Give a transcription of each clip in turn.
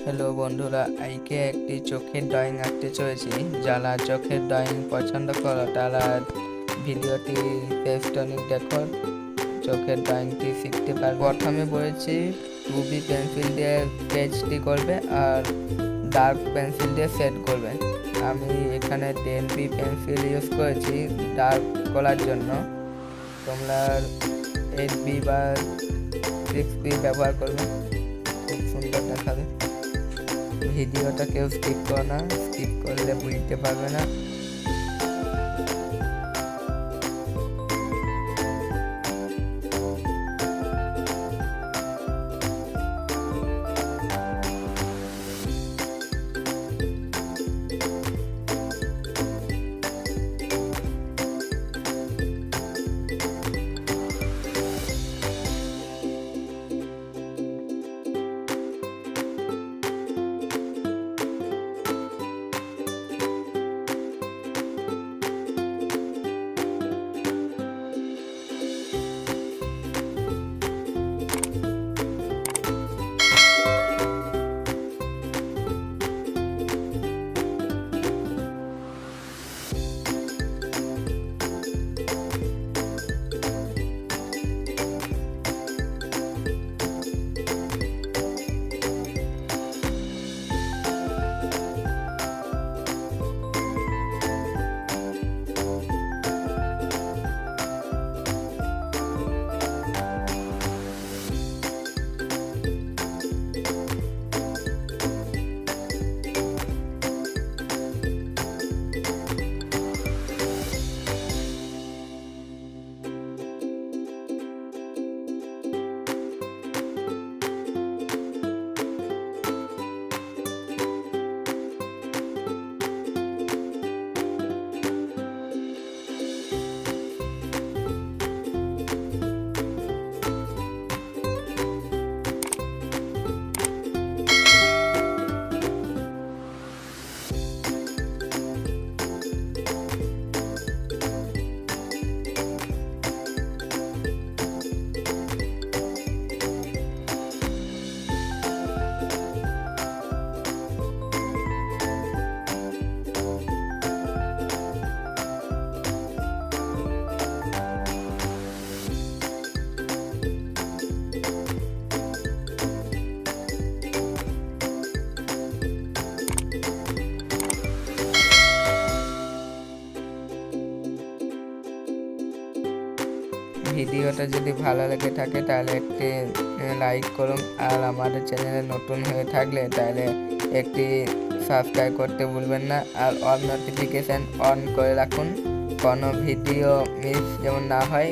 Hello বন্ধুরা, আজকে একটি চোখের ড্রয়িং আঁকতে চলেছি। যারা চোখের ড্রয়িং পছন্দ করো তারা ভিডিওটি টেস্টনিক দেখো, চোখের ড্রয়িংটি শিখতে পারবে। প্রথমে বলেছি 2B পেন্সিল দিয়ে স্কেচটি করবে আর ডার্ক পেন্সিল দিয়ে সেট করবে। আমি এখানে 10B পেন্সিল ইউজ করেছি ডার্ক করার জন্য। তোমরা 8B বা 6B ব্যবহার করবে, খুব সুন্দর দেখাবে। ভিডিওটা কেউ স্কিপ করো না, স্কিপ করলে বুঝতে পারবে না। ভিডিওটা যদি ভালো লেগে থাকে তাহলে একটি লাইক করুন, আর আমাদের চ্যানেলে নতুন হয়ে থাকলে তাহলে একটি সাবস্ক্রাইব করতে ভুলবেন না, আর অল নোটিফিকেশান অন করে রাখুন, কোনো ভিডিও মিস যেমন না হয়।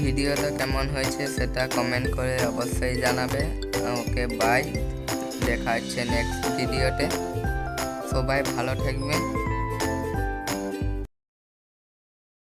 ভিডিওটা কেমন হয়েছে সেটা কমেন্ট করে অবশ্যই জানাবে। ওকে, বাই, দেখা হচ্ছে নেক্সট ভিডিওতে। সবাই ভালো থাকবেন।